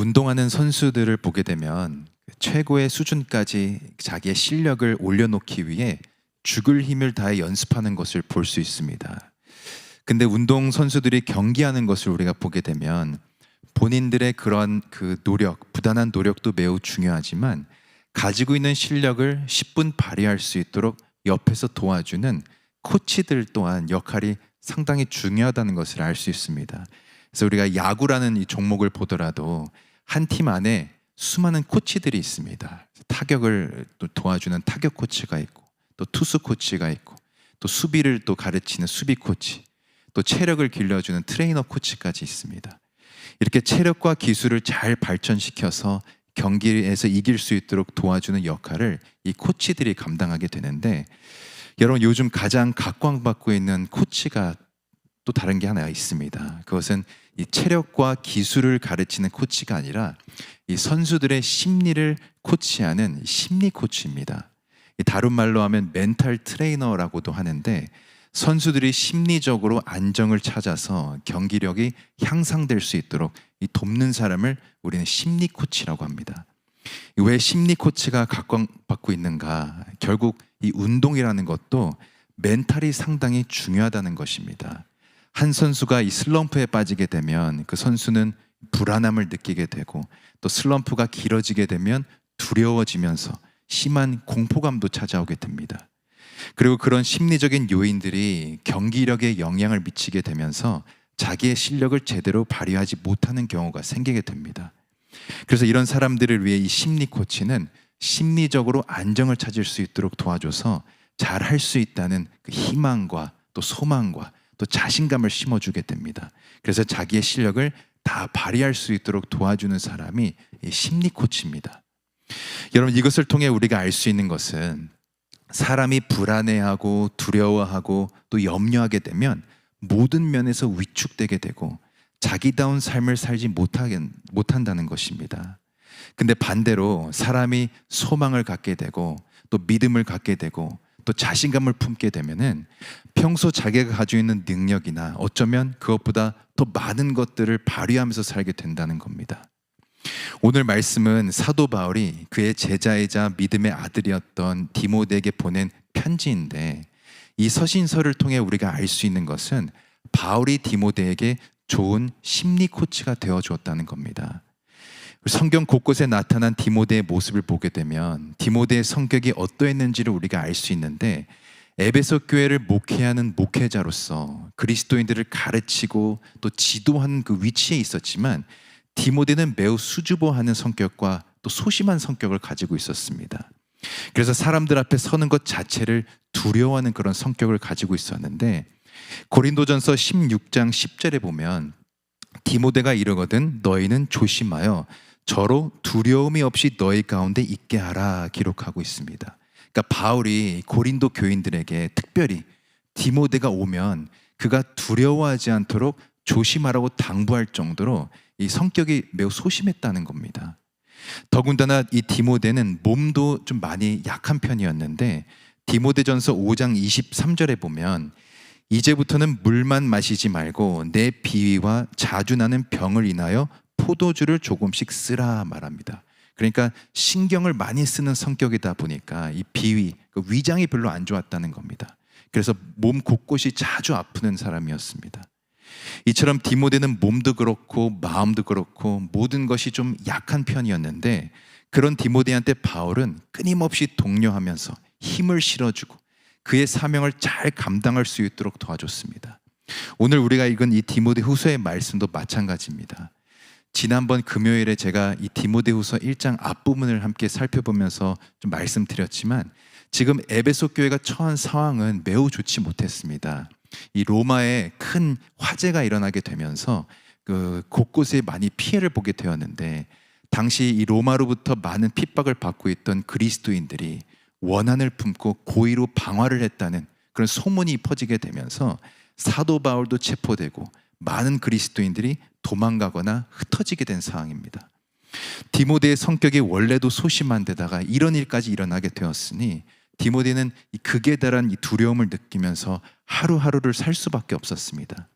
운동하는 선수들을 보게 되면 최고의 수준까지 자기의 실력을 올려놓기 위해 죽을 힘을 다해 연습하는 것을 볼 수 있습니다. 근데 운동 선수들이 경기하는 것을 우리가 보게 되면 본인들의 그런 노력, 부단한 노력도 매우 중요하지만 가지고 있는 실력을 10분 발휘할 수 있도록 옆에서 도와주는 코치들 또한 역할이 상당히 중요하다는 것을 알 수 있습니다. 그래서 우리가 야구라는 이 종목을 보더라도 한 팀 안에 수많은 코치들이 있습니다. 타격을 또 도와주는 타격 코치가 있고, 또 투수 코치가 있고, 또 수비를 또 가르치는 수비 코치, 또 체력을 길러주는 트레이너 코치까지 있습니다. 이렇게 체력과 기술을 잘 발전시켜서 경기에서 이길 수 있도록 도와주는 역할을 이 코치들이 감당하게 되는데, 여러분 요즘 가장 각광받고 있는 코치가 또 다른 게 하나 있습니다. 그것은 이 체력과 기술을 가르치는 코치가 아니라 이 선수들의 심리를 코치하는 심리 코치입니다. 다른 말로 하면 멘탈 트레이너라고도 하는데, 선수들이 심리적으로 안정을 찾아서 경기력이 향상될 수 있도록 이 돕는 사람을 우리는 심리 코치라고 합니다. 왜 심리 코치가 각광받고 있는가? 결국 이 운동이라는 것도 멘탈이 상당히 중요하다는 것입니다. 한 선수가 이 슬럼프에 빠지게 되면 그 선수는 불안함을 느끼게 되고, 또 슬럼프가 길어지게 되면 두려워지면서 심한 공포감도 찾아오게 됩니다. 그리고 그런 심리적인 요인들이 경기력에 영향을 미치게 되면서 자기의 실력을 제대로 발휘하지 못하는 경우가 생기게 됩니다. 그래서 이런 사람들을 위해 이 심리 코치는 심리적으로 안정을 찾을 수 있도록 도와줘서 잘 할 수 있다는 그 희망과 또 소망과 또 자신감을 심어주게 됩니다. 그래서 자기의 실력을 다 발휘할 수 있도록 도와주는 사람이 이 심리 코치입니다. 여러분, 이것을 통해 우리가 알 수 있는 것은 사람이 불안해하고 두려워하고 또 염려하게 되면 모든 면에서 위축되게 되고 자기다운 삶을 살지 못한다는 것입니다. 근데 반대로 사람이 소망을 갖게 되고 또 믿음을 갖게 되고 또 자신감을 품게 되면은 평소 자기가 가지고 있는 능력이나 어쩌면 그것보다 더 많은 것들을 발휘하면서 살게 된다는 겁니다. 오늘 말씀은 사도 바울이 그의 제자이자 믿음의 아들이었던 디모데에게 보낸 편지인데, 이 서신서를 통해 우리가 알 수 있는 것은 바울이 디모데에게 좋은 심리 코치가 되어 주었다는 겁니다. 성경 곳곳에 나타난 디모데의 모습을 보게 되면 디모데의 성격이 어떠했는지를 우리가 알 수 있는데, 에베소 교회를 목회하는 목회자로서 그리스도인들을 가르치고 또 지도하는 그 위치에 있었지만, 디모데는 매우 수줍어하는 성격과 또 소심한 성격을 가지고 있었습니다. 그래서 사람들 앞에 서는 것 자체를 두려워하는 그런 성격을 가지고 있었는데, 고린도전서 16장 10절에 보면 디모데가 이르거든 너희는 조심하여 저로 두려움이 없이 너희 가운데 있게 하라 기록하고 있습니다. 그러니까 바울이 고린도 교인들에게 특별히 디모데가 오면 그가 두려워하지 않도록 조심하라고 당부할 정도로 이 성격이 매우 소심했다는 겁니다. 더군다나 이 디모데는 몸도 좀 많이 약한 편이었는데, 디모데전서 5장 23절에 보면 이제부터는 물만 마시지 말고 내 비위와 자주 나는 병을 인하여 포도주를 조금씩 쓰라 말합니다. 그러니까 신경을 많이 쓰는 성격이다 보니까 이 비위, 그 위장이 별로 안 좋았다는 겁니다. 그래서 몸 곳곳이 자주 아프는 사람이었습니다. 이처럼 디모데는 몸도 그렇고 마음도 그렇고 모든 것이 좀 약한 편이었는데, 그런 디모데한테 바울은 끊임없이 독려하면서 힘을 실어주고 그의 사명을 잘 감당할 수 있도록 도와줬습니다. 오늘 우리가 읽은 이 디모데 후서의 말씀도 마찬가지입니다. 지난번 금요일에 제가 이 디모데 후서 1장 앞부분을 함께 살펴보면서 좀 말씀드렸지만, 지금 에베소 교회가 처한 상황은 매우 좋지 못했습니다. 이 로마에 큰 화재가 일어나게 되면서 그 곳곳에 많이 피해를 보게 되었는데, 당시 이 로마로부터 많은 핍박을 받고 있던 그리스도인들이 원한을 품고 고의로 방화를 했다는 그런 소문이 퍼지게 되면서 사도 바울도 체포되고 많은 그리스도인들이 도망가거나 흩어지게 된 상황입니다. 디모데의 성격이 원래도 소심한 데다가 이런 일까지 일어나게 되었으니 디모데는 극에 달한 이 두려움을 느끼면서 하루하루를 살 수밖에 없었습니다.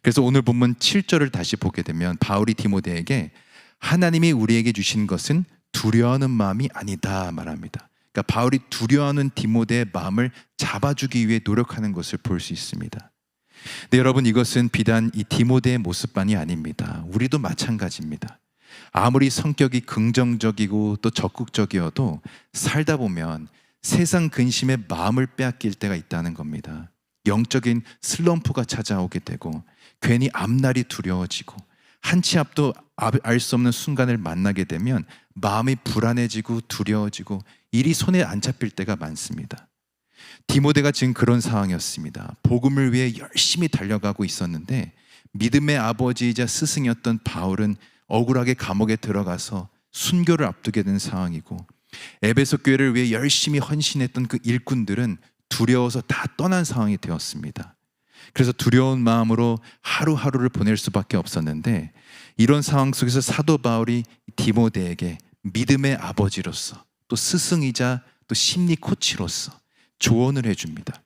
그래서 오늘 본문 7절을 다시 보게 되면 바울이 디모데에게 하나님이 우리에게 주신 것은 두려워하는 마음이 아니다 말합니다. 그러니까 바울이 두려워하는 디모데의 마음을 잡아주기 위해 노력하는 것을 볼 수 있습니다. 네, 여러분, 이것은 비단 이 디모데의 모습만이 아닙니다. 우리도 마찬가지입니다. 아무리 성격이 긍정적이고 또 적극적이어도 살다 보면 세상 근심에 마음을 빼앗길 때가 있다는 겁니다. 영적인 슬럼프가 찾아오게 되고 괜히 앞날이 두려워지고 한 치 앞도 알 수 없는 순간을 만나게 되면 마음이 불안해지고 두려워지고 일이 손에 안 잡힐 때가 많습니다. 디모데가 지금 그런 상황이었습니다. 복음을 위해 열심히 달려가고 있었는데 믿음의 아버지이자 스승이었던 바울은 억울하게 감옥에 들어가서 순교를 앞두게 된 상황이고, 에베소 교회를 위해 열심히 헌신했던 그 일꾼들은 두려워서 다 떠난 상황이 되었습니다. 그래서 두려운 마음으로 하루하루를 보낼 수밖에 없었는데, 이런 상황 속에서 사도 바울이 디모데에게 믿음의 아버지로서 또 스승이자 또 심리 코치로서 조언을 해줍니다.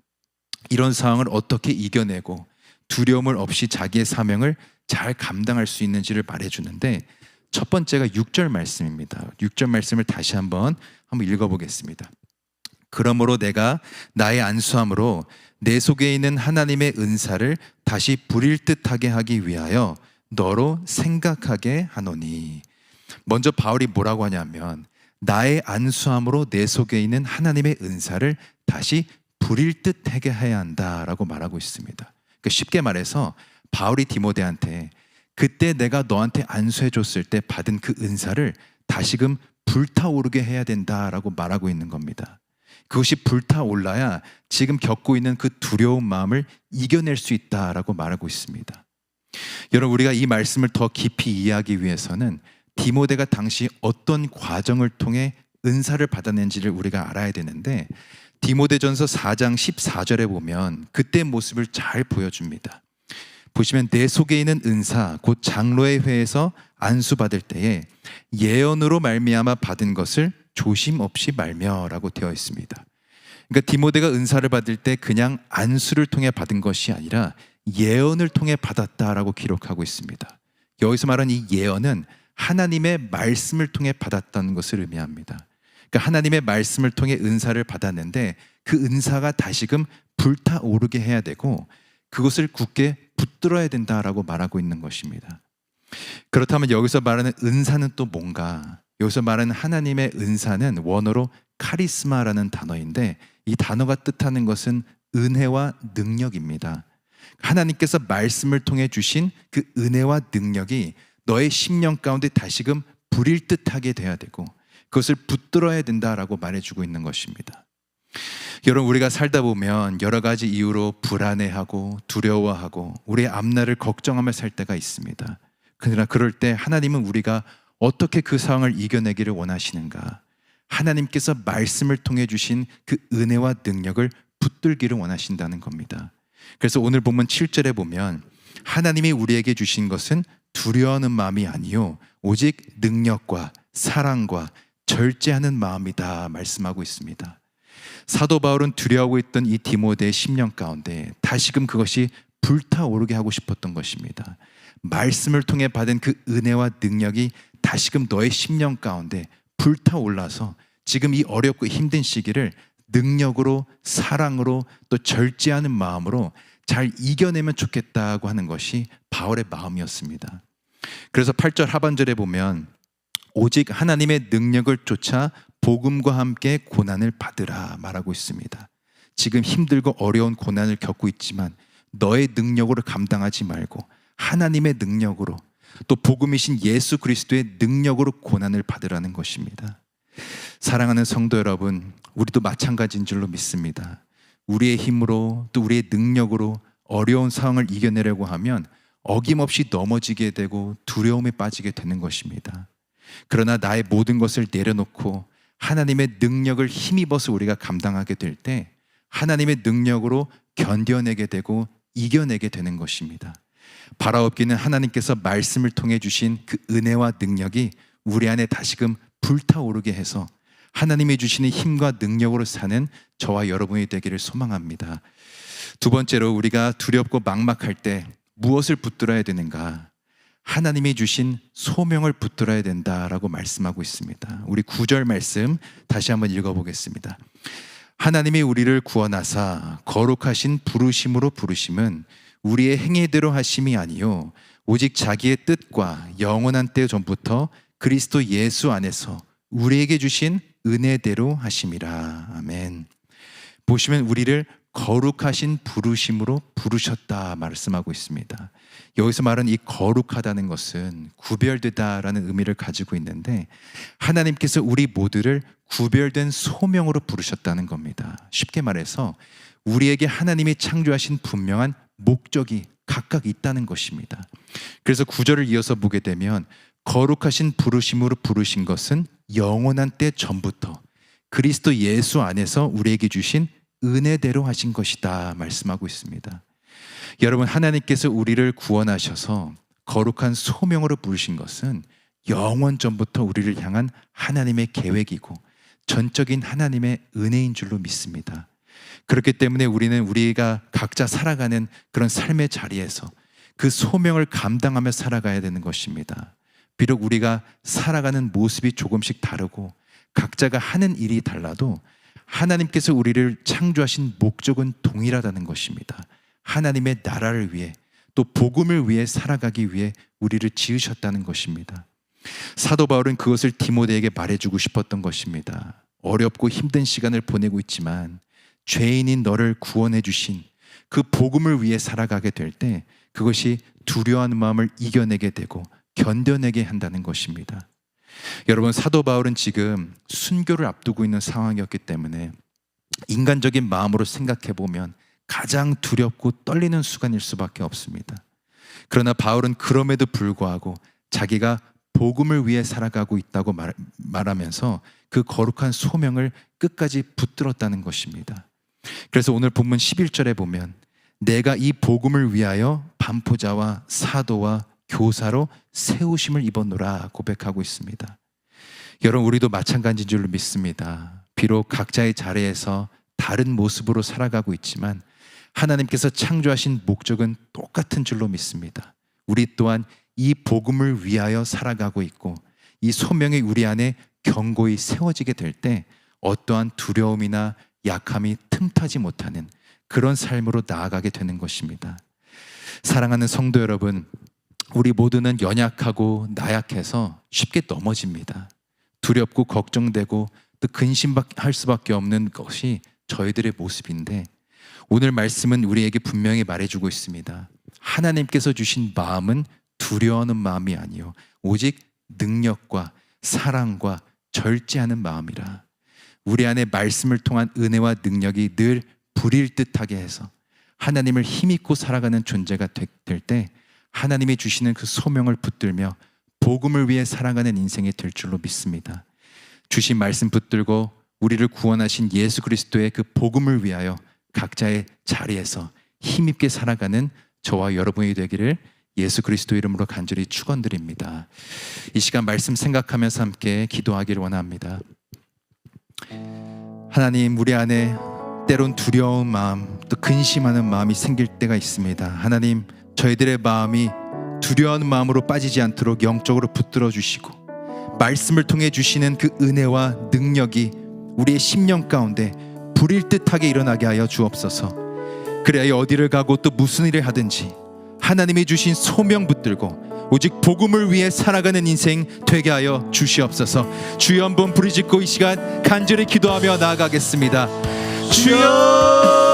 이런 상황을 어떻게 이겨내고 두려움을 없이 자기의 사명을 잘 감당할 수 있는지를 말해주는데, 첫 번째가 6절 말씀입니다. 6절 말씀을 다시 한번 읽어보겠습니다. 그러므로 내가 나의 안수함으로 내 속에 있는 하나님의 은사를 다시 부릴 듯하게 하기 위하여 너로 생각하게 하노니. 먼저 바울이 뭐라고 하냐면 나의 안수함으로 내 속에 있는 하나님의 은사를 다시 부릴 듯하게 해야 한다라고 말하고 있습니다. 그러니까 쉽게 말해서 바울이 디모데한테 그때 내가 너한테 안수해 줬을 때 받은 그 은사를 다시금 불타오르게 해야 된다라고 말하고 있는 겁니다. 그것이 불타올라야 지금 겪고 있는 그 두려운 마음을 이겨낼 수 있다라고 말하고 있습니다. 여러분, 우리가 이 말씀을 더 깊이 이해하기 위해서는 디모데가 당시 어떤 과정을 통해 은사를 받아낸지를 우리가 알아야 되는데, 디모데전서 4장 14절에 보면 그때 모습을 잘 보여줍니다. 보시면 내 속에 있는 은사 곧 장로의 회에서 안수받을 때에 예언으로 말미암아 받은 것을 조심 없이 말며라고 되어 있습니다. 그러니까 디모데가 은사를 받을 때 그냥 안수를 통해 받은 것이 아니라 예언을 통해 받았다라고 기록하고 있습니다. 여기서 말하는 이 예언은 하나님의 말씀을 통해 받았다는 것을 의미합니다. 그러니까 하나님의 말씀을 통해 은사를 받았는데 그 은사가 다시금 불타오르게 해야 되고 그것을 굳게 붙들어야 된다라고 말하고 있는 것입니다. 그렇다면 여기서 말하는 은사는 또 뭔가? 여기서 말하는 하나님의 은사는 원어로 카리스마라는 단어인데, 이 단어가 뜻하는 것은 은혜와 능력입니다. 하나님께서 말씀을 통해 주신 그 은혜와 능력이 너의 심령 가운데 다시금 불일 듯하게 돼야 되고 그것을 붙들어야 된다라고 말해주고 있는 것입니다. 여러분, 우리가 살다 보면 여러 가지 이유로 불안해하고 두려워하고 우리의 앞날을 걱정하며 살 때가 있습니다. 그러나 그럴 때 하나님은 우리가 어떻게 그 상황을 이겨내기를 원하시는가? 하나님께서 말씀을 통해 주신 그 은혜와 능력을 붙들기를 원하신다는 겁니다. 그래서 오늘 본문 7절에 보면 하나님이 우리에게 주신 것은 두려워하는 마음이 아니요 오직 능력과 사랑과 절제하는 마음이다 말씀하고 있습니다. 사도 바울은 두려워하고 있던 이 디모데의 심령 가운데 다시금 그것이 불타오르게 하고 싶었던 것입니다. 말씀을 통해 받은 그 은혜와 능력이 다시금 너의 심령 가운데 불타올라서 지금 이 어렵고 힘든 시기를 능력으로 사랑으로 또 절제하는 마음으로 잘 이겨내면 좋겠다고 하는 것이 바울의 마음이었습니다. 그래서 8절 하반절에 보면 오직 하나님의 능력을 쫓아 복음과 함께 고난을 받으라 말하고 있습니다. 지금 힘들고 어려운 고난을 겪고 있지만 너의 능력으로 감당하지 말고 하나님의 능력으로 또 복음이신 예수 그리스도의 능력으로 고난을 받으라는 것입니다. 사랑하는 성도 여러분, 우리도 마찬가지인 줄로 믿습니다. 우리의 힘으로 또 우리의 능력으로 어려운 상황을 이겨내려고 하면 어김없이 넘어지게 되고 두려움에 빠지게 되는 것입니다. 그러나 나의 모든 것을 내려놓고 하나님의 능력을 힘입어서 우리가 감당하게 될 때 하나님의 능력으로 견뎌내게 되고 이겨내게 되는 것입니다. 바라옵기는 하나님께서 말씀을 통해 주신 그 은혜와 능력이 우리 안에 다시금 불타오르게 해서 하나님이 주시는 힘과 능력으로 사는 저와 여러분이 되기를 소망합니다. 두 번째로, 우리가 두렵고 막막할 때 무엇을 붙들어야 되는가? 하나님이 주신 소명을 붙들어야 된다라고 말씀하고 있습니다. 우리 9절 말씀 다시 한번 읽어보겠습니다. 하나님이 우리를 구원하사 거룩하신 부르심으로 부르심은 우리의 행위대로 하심이 아니요 오직 자기의 뜻과 영원한 때 전부터 그리스도 예수 안에서 우리에게 주신 은혜대로 하심이라. 아멘. 보시면 우리를 거룩하신 부르심으로 부르셨다 말씀하고 있습니다. 여기서 말하는 이 거룩하다는 것은 구별되다라는 의미를 가지고 있는데, 하나님께서 우리 모두를 구별된 소명으로 부르셨다는 겁니다. 쉽게 말해서 우리에게 하나님이 창조하신 분명한 목적이 각각 있다는 것입니다. 그래서 9절을 이어서 보게 되면 거룩하신 부르심으로 부르신 것은 영원한 때 전부터 그리스도 예수 안에서 우리에게 주신 은혜대로 하신 것이다 말씀하고 있습니다. 여러분, 하나님께서 우리를 구원하셔서 거룩한 소명으로 부르신 것은 영원 전부터 우리를 향한 하나님의 계획이고 전적인 하나님의 은혜인 줄로 믿습니다. 그렇기 때문에 우리가 각자 살아가는 그런 삶의 자리에서 그 소명을 감당하며 살아가야 되는 것입니다. 비록 우리가 살아가는 모습이 조금씩 다르고 각자가 하는 일이 달라도 하나님께서 우리를 창조하신 목적은 동일하다는 것입니다. 하나님의 나라를 위해, 또 복음을 위해 살아가기 위해 우리를 지으셨다는 것입니다. 사도 바울은 그것을 디모데에게 말해주고 싶었던 것입니다. 어렵고 힘든 시간을 보내고 있지만 죄인인 너를 구원해 주신 그 복음을 위해 살아가게 될 때 그것이 두려워하는 마음을 이겨내게 되고 견뎌내게 한다는 것입니다. 여러분, 사도 바울은 지금 순교를 앞두고 있는 상황이었기 때문에 인간적인 마음으로 생각해 보면 가장 두렵고 떨리는 순간일 수밖에 없습니다. 그러나 바울은 그럼에도 불구하고 자기가 복음을 위해 살아가고 있다고 말하면서 그 거룩한 소명을 끝까지 붙들었다는 것입니다. 그래서 오늘 본문 11절에 보면 내가 이 복음을 위하여 반포자와 사도와 교사로 세우심을 입었노라 고백하고 있습니다. 여러분, 우리도 마찬가지인 줄로 믿습니다. 비록 각자의 자리에서 다른 모습으로 살아가고 있지만 하나님께서 창조하신 목적은 똑같은 줄로 믿습니다. 우리 또한 이 복음을 위하여 살아가고 있고 이 소명이 우리 안에 견고히 세워지게 될 때 어떠한 두려움이나 약함이 틈타지 못하는 그런 삶으로 나아가게 되는 것입니다. 사랑하는 성도 여러분, 우리 모두는 연약하고 나약해서 쉽게 넘어집니다. 두렵고 걱정되고 또 근심할 수밖에 없는 것이 저희들의 모습인데, 오늘 말씀은 우리에게 분명히 말해주고 있습니다. 하나님께서 주신 마음은 두려워하는 마음이 아니요 오직 능력과 사랑과 절제하는 마음이라. 우리 안에 말씀을 통한 은혜와 능력이 늘 불일 듯하게 해서 하나님을 힘입고 살아가는 존재가 될 때 하나님이 주시는 그 소명을 붙들며 복음을 위해 살아가는 인생이 될 줄로 믿습니다. 주신 말씀 붙들고 우리를 구원하신 예수 그리스도의 그 복음을 위하여 각자의 자리에서 힘있게 살아가는 저와 여러분이 되기를 예수 그리스도 이름으로 간절히 축원드립니다. 이 시간 말씀 생각하면서 함께 기도하기를 원합니다. 하나님, 우리 안에 때론 두려운 마음, 또 근심하는 마음이 생길 때가 있습니다. 하나님, 저희들의 마음이 두려워하는 마음으로 빠지지 않도록 영적으로 붙들어 주시고 말씀을 통해 주시는 그 은혜와 능력이 우리의 심령 가운데 불일 듯하게 일어나게 하여 주옵소서. 그래야 어디를 가고 또 무슨 일을 하든지 하나님이 주신 소명 붙들고 오직 복음을 위해 살아가는 인생 되게 하여 주시옵소서. 주여, 한번 부르짖고 이 시간 간절히 기도하며 나아가겠습니다. 주여,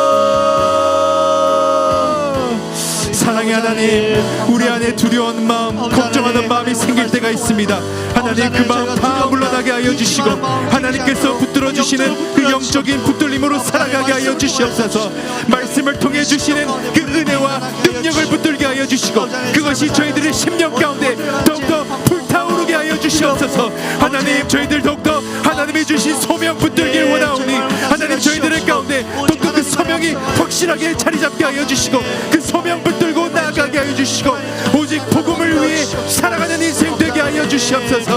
사랑의 하나님, 우리 안에 두려운 마음, 걱정하는 마음이 생길 때가 있습니다. 하나님, 그 마음 다 물러나게 하여 주시고 하나님께서 붙들어 주시는 그 영적인 붙들림으로 살아가게 하여 주시옵소서. 말씀을 통해 주시는 그 은혜와 능력을 붙들게 하여 주시고 그것이 저희들의 심령 가운데 더욱더 불타오르게 하여 주시옵소서. 하나님, 저희들 더욱더 하나님이 주신 소명 붙들길 원하오니 하나님, 저희들의 가운데 더욱더 그 소명이 확실하게 자리 잡게 하여 주시고 그 소명 붙들고 나아가게 하여 주시고 오직 복음을 위해 살아가는 인생 되게 하여 주시옵소서.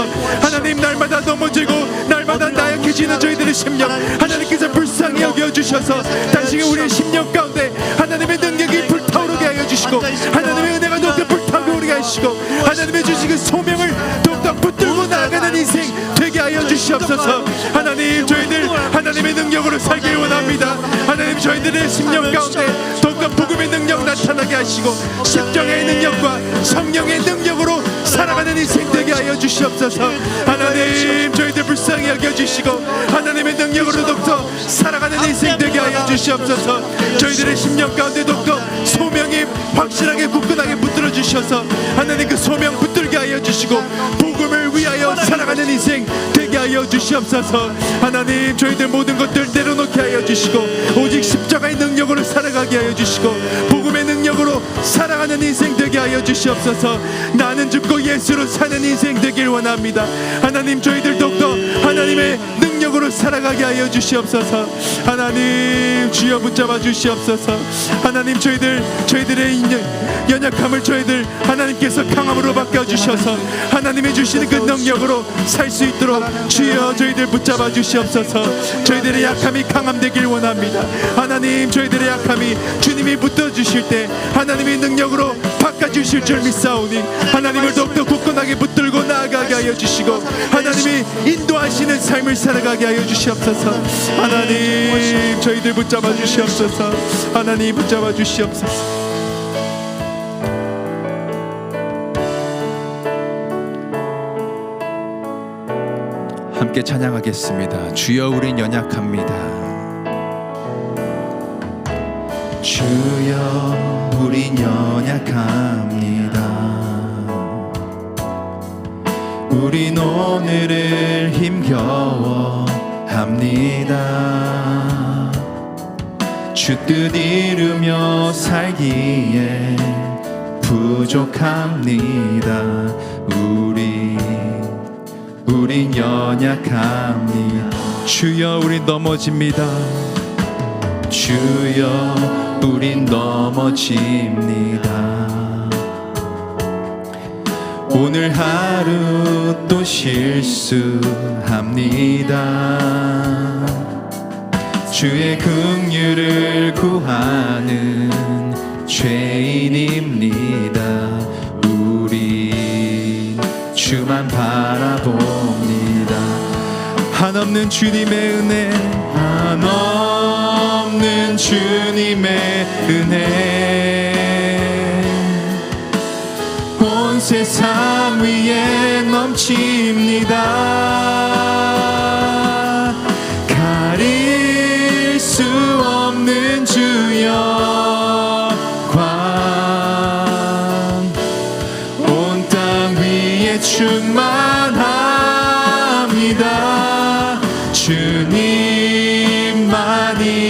하나님, 날마다 넘어지고 날마다 나약해지는 저희들의 심령 하나님께서 불쌍히 여겨주셔서 다시 우리의 심령 가운데 하나님의 능력이 불타오르게 하여 주시고 하나님의 은혜가 더욱더 불타오르게 나타나게 하시고 하나님의 주신 그 소명을 더욱더 붙들고 나아가는 인생 되게 하여 주시옵소서. 하나님, 저희들 하나님의 능력으로 살길 원합니다. 하나님, 저희들의 심령 가운데 더욱더 복음의 능력 나타나게 하시고 십자가의 능력과 성령의 능력으로 살아가는 인생 되게 하여 주시옵소서. 하나님, 저희들 불쌍히 여겨주시고 하나님의 능력으로 더욱더 살아가는 인생 되게 하여 주시옵소서. 저희들의 심령 가운데 더욱더 소명이 확실하게 굳건하게 붙들어 주셔서 하나님 그 소명 붙들게 하여 주시고 복음을 위하여 살아가는 인생 되게 하여 주시옵소서. 하나님, 저희들 모든 것들 내려놓게 하여 주시고 오직 십자가의 능력으로 살아가게 하여 주시고 복음의 능력으로 살아가는 인생 되게 하여 주시옵소서. 나는 죽고 예수로 사는 인생 되길 원합니다. 하나님, 저희들 더욱더 하나님의 능력으로 살아가게 하여 주시옵소서. 하나님, 주여 붙잡아 주시옵소서. 하나님, 저희들의 연약함을 저희들 하나님께서 강함으로 바꿔 주셔서 하나님이 주시는 그 능력으로 살 수 있도록 주여 저희들 붙잡아 주시옵소서. 저희들의 약함이 강함되길 원합니다. 하나님, 저희들의 약함이 주님이 붙어 주실 때 하나님의 능력으로 바꿔 주실 줄 믿사오니 하나님을 더욱더 굳건하게 붙들고 나아가게 하여 주시고 하나님이 인도하시는 삶을 살아가게 하여 주시옵소서. 하나님, 저희들 붙잡아 주시옵소서. 하나님, 붙잡아 주시옵소서. 함께 찬양하겠습니다. 주여, 우린 연약합니다. 주여, 우린 연약합니다. 우린 오늘을 힘겨워 합니다. 주 뜻 이루며 살기에 부족합니다. 우린 연약합니다. 주여, 우린 넘어집니다. 주여, 우린 넘어집니다. 오늘 하루 또 실수합니다. 주의 긍휼을 구하는 죄인입니다. 우린 주만 바라봅니다. 한없는 주님의 은혜, 한없는 주님의 은혜 온 세상 위에 넘칩니다. 가릴 수 없는 주 영광 온 땅 위에 충만합니다. 주님만이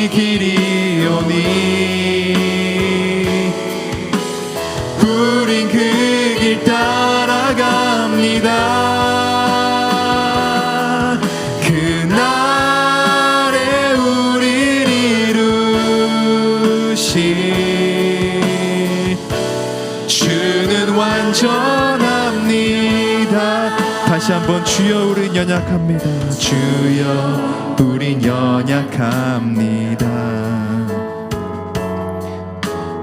길이오니 우린 그 길 따라갑니다. 그날에 우릴 이루신 주는 완전합니다. 다시 한번 주여, 우린 연약합니다. 주여, 우린 연약합니다.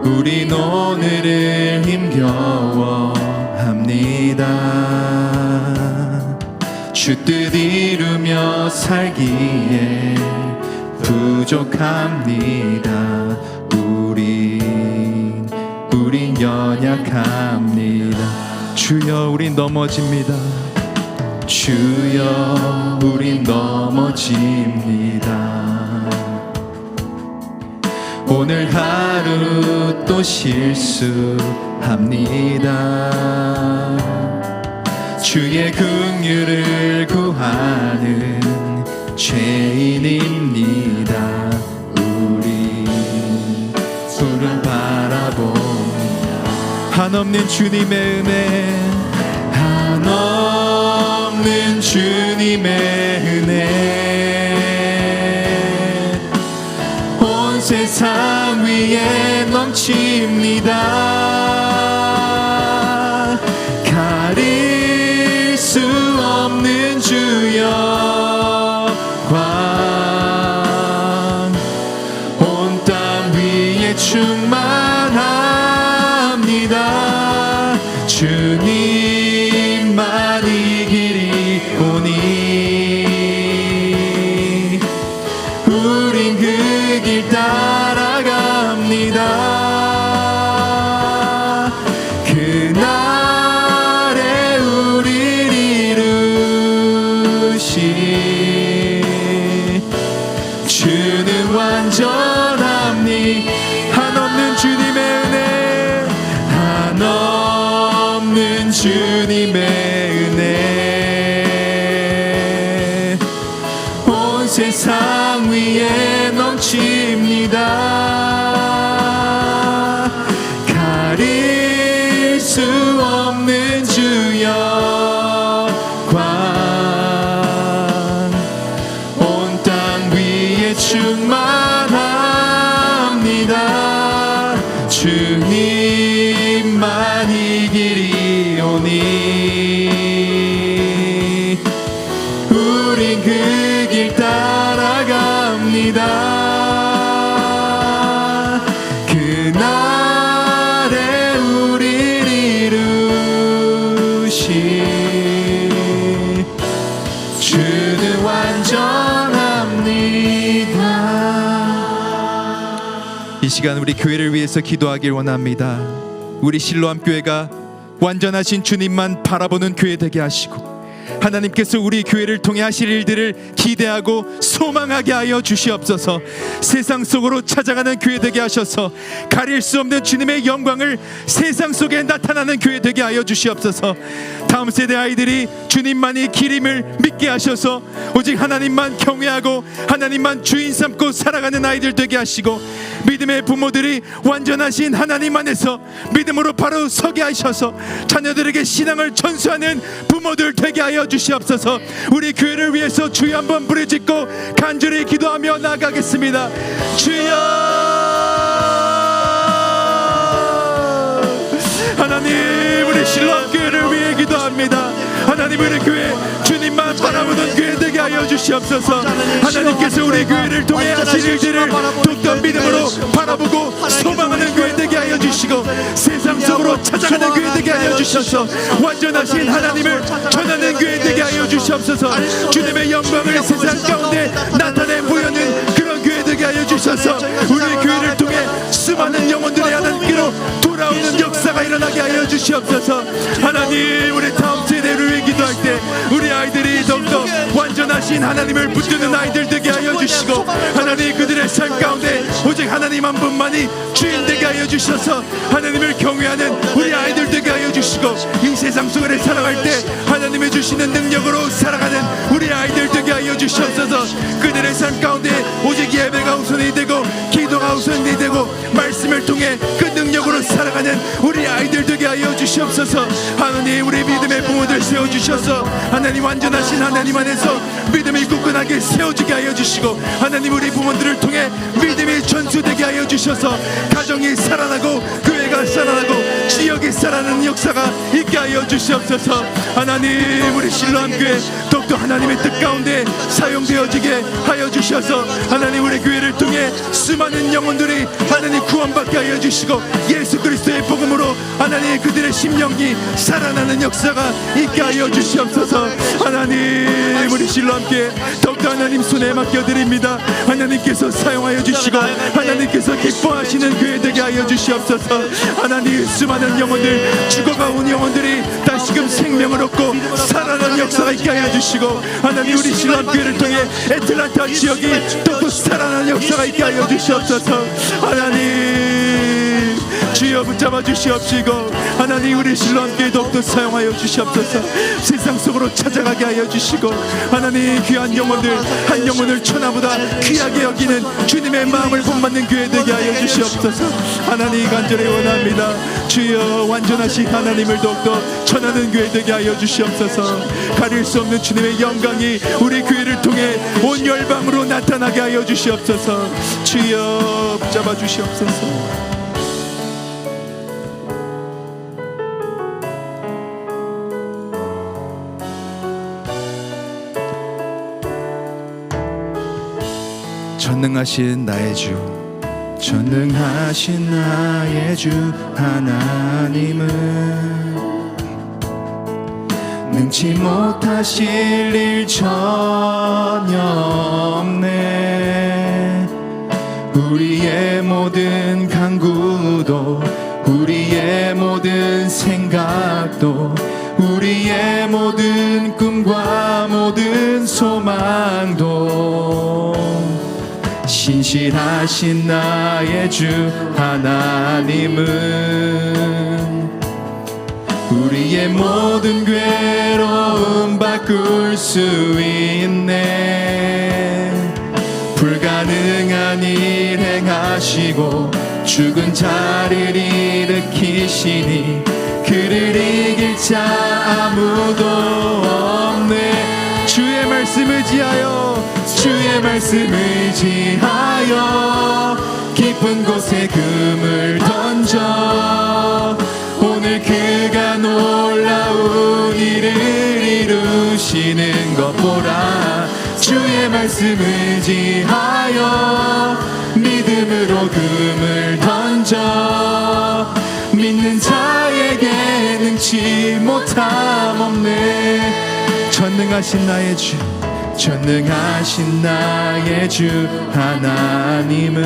우린 오늘을 힘겨워 합니다. 주 뜻 이루며 살기에 부족합니다. 우린 연약합니다. 주여, 우린 넘어집니다. 주여, 우린 넘어집니다. 오늘 하루 또 실수합니다. 주의 긍휼을 구하는 죄인입니다. 우린 바라봅니다. 한없는 주님의 은혜, 한없는 주님의 은혜 온 세상 위에 넘칩니다. 가릴 수 없는 주 영광 온 땅 위에 충만합니다. 주 시간 우리 교회를 위해서 기도하길 원합니다. 우리 실로암 교회가 완전하신 주님만 바라보는 교회 되게 하시고, 하나님께서 우리 교회를 통해 하실 일들을 기대하고 소망하게 하여 주시옵소서. 세상 속으로 찾아가는 교회 되게 하셔서 가릴 수 없는 주님의 영광을 세상 속에 나타나는 교회 되게 하여 주시옵소서. 다음 세대 아이들이 주님만이 길임을 믿게 하셔서 오직 하나님만 경외하고 하나님만 주인 삼고 살아가는 아이들 되게 하시고, 믿음의 부모들이 완전하신 하나님 안에서 믿음으로 바로 서게 하셔서 자녀들에게 신앙을 전수하는 부모들 되게 하여 주시옵소서. 우리 교회를 위해서 주여 한번 부르짖고 간절히 기도하며 나아가겠습니다. 주여, 하나님, 우리 실로암 교회를 위해 기도합니다. 하나님, 우리 교회 주님만 바라보는 교회 되게 하여 주시옵소서. 하나님께서 우리 교회를 통해 하실 일들을 독특한 믿음으로 바라보고 소망하는 교회 되게 하여 주시고, 세상 속으로 찾아가는 교회 되게 하여 주셔서 완전하신 하나님을 전하는 교회 되게 하여 주시옵소서. 주님의 영광을 세상 가운데 나타내 보여는 그런 교회 되게 하여 주셔서 우리 교회를 통해 수많은 영혼들의 하나님께로 돌아오는 역사가 일어나게 하여 주시옵소서. 하나님, 우리 다음 세대를 위해 기도할 때 우리 아이들이 더욱더 완전하신 하나님을 붙드는 아이들 되게 하여 주시고, 하나님 그들의 삶 가운데 오직 하나님 한 분만이 주인 되게 하여 주셔서 하나님을 경외하는 우리 아이들 되게 하여 주시고, 이 세상 속을 살아갈 때 하나님이 주시는 능력으로 살아가는 우리 아이들 되게 하여 주시옵소서. 그들의 삶 가운데 오직 예배가 우선이 되고 기도가 우선이 되고 말씀을 통해 그 능력으로 살아가는 우리 아이들 되게 하여 주시옵소서. 하나님, 우리 믿음의 부모들 세워주셔서 하나님 완전하신 하나님 안에서 믿음이 굳건하게 세워지게 하여 주시고, 하나님 우리 부모들을 통해 믿음이 전수되게 하여 주셔서 가정이 살아나고 교회가 살아나고 지역이 살아나는 역사가 있게 하여 주시옵소서. 하나님, 우리 실로암 교회 더욱더 하나님의 뜻 가운데 사용되어지게 하여 주셔서 하나님 우리 교회를 통해 수많은 영혼들이 하나님 구원받게 하여 주시고, 예수 그리스도의 복음으로 하나님 그들의 심령이 살아나는 역사가 있게 하여 주시옵소서. 하나님, 우리 실로암 교회 더욱더 하나님 손에 맡겨드립니다. 하나님께서 사용하여 주시고 하나님께서 기뻐하시는 교회 되게 하여 주시옵소서. 하나님, 수많은 영혼들, 죽어가온 영혼들이 다시금 생명을 얻고 살아나는 역사가 있게 하여 주시고, 하나님 우리 실로암 교회를 통해 애틀란타 지역이 또 살아나는 역사가 있게 하여 주시옵소서. 하나님, 주여 붙잡아 주시옵시고, 하나님 우리 실로암 교회 더욱더 사용하여 주시옵소서. 세상 속으로 찾아가게 하여 주시고, 하나님 귀한 영혼들 한 영혼을 천하보다 귀하게 여기는 주님의 마음을 본받는 교회 되게 하여 주시옵소서. 하나님 간절히 원합니다. 주여, 완전하신 하나님을 더욱더 전하는 교회 되게 하여 주시옵소서. 가릴 수 없는 주님의 영광이 우리 교회를 통해 온 열방으로 나타나게 하여 주시옵소서. 주여 붙잡아 주시옵소서. 전능하신 나의 주, 전능하신 나의 주 하나님은 능치 못하실 일 전혀 없네. 우리의 모든 간구도 우리의 모든 생각도 우리의 모든 꿈과 모든 소망도 신실하신 나의 주 하나님은 우리의 모든 괴로움 바꿀 수 있네. 불가능한 일 행하시고 죽은 자를 일으키시니 그를 이길 자 아무도 없네. 주의 말씀 의지하여, 주의 말씀 의지하여 깊은 곳에 금을 던져 오늘 그가 놀라운 일을 이루시는 것 보라. 주의 말씀 의지하여 믿음으로 금을 던져 믿는 자에게 능치 못함 없네. 전능하신 나의 주, 전능하신 나의 주 하나님은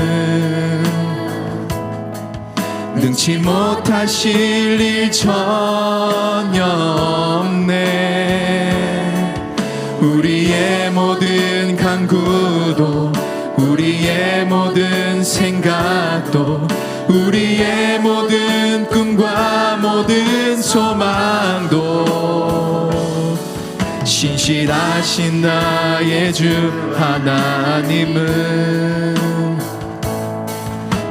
능치 못하실 일 전혀 없네. 우리의 모든 간구도 우리의 모든 생각도 우리의 모든 꿈과 모든 소망도 신실하신 나의 주 하나님은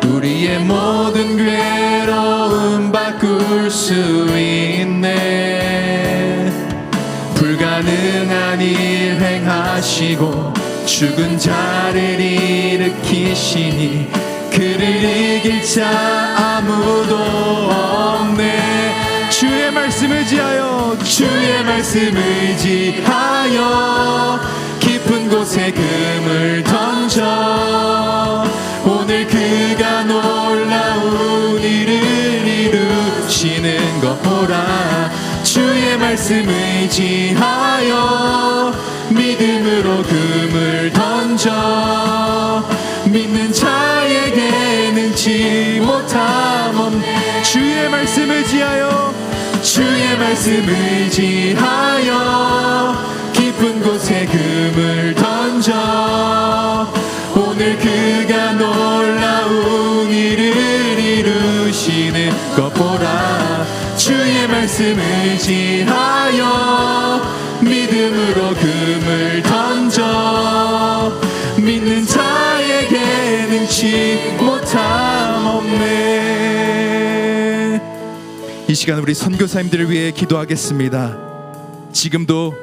우리의 모든 괴로움 바꿀 수 있네. 불가능한 일 행하시고 죽은 자를 일으키시니 그를 이길 자 아무도 없네. 주의 말씀 의지하여 주의 말씀 의지하여 깊은 곳에 금을 던져 오늘 그가 놀라운 일을 이루시는 것 보라. 주의 말씀 의지하여 믿음으로 금을 던져 믿는 자에게 능치 못함 없네. 주의 말씀 의지하여 주의 말씀 의지하여 깊은 곳에 금을 던져 오늘 그가 놀라운 일을 이루시는 것 보라. 주의 말씀 의지하여 믿음으로 금을 던져 믿는 자에게 능치 못함 없네. 이 시간 우리 선교사님들을 위해 기도하겠습니다. 지금도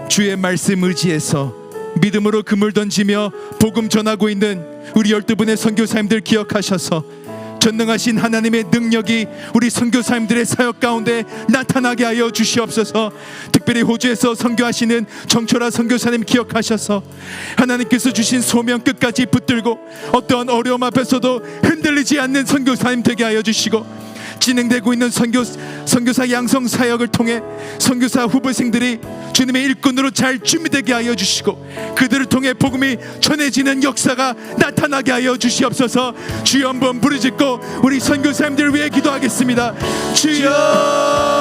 주의 말씀 의지해서 믿음으로 금을 던지며 복음 전하고 있는 우리 12분의 선교사님들 기억하셔서 전능하신 하나님의 능력이 우리 선교사님들의 사역 가운데 나타나게 하여 주시옵소서. 특별히 호주에서 선교하시는 정철아 선교사님 기억하셔서 하나님께서 주신 소명 끝까지 붙들고 어떠한 어려움 앞에서도 흔들리지 않는 선교사님 되게 하여 주시고, 진행되고 있는 선교사 양성 사역을 통해 선교사 후보생들이 주님의 일꾼으로 잘 준비되게 하여 주시고 그들을 통해 복음이 전해지는 역사가 나타나게 하여 주시옵소서. 주여 한번 부르짖고 우리 선교사님들을 위해 기도하겠습니다. 주여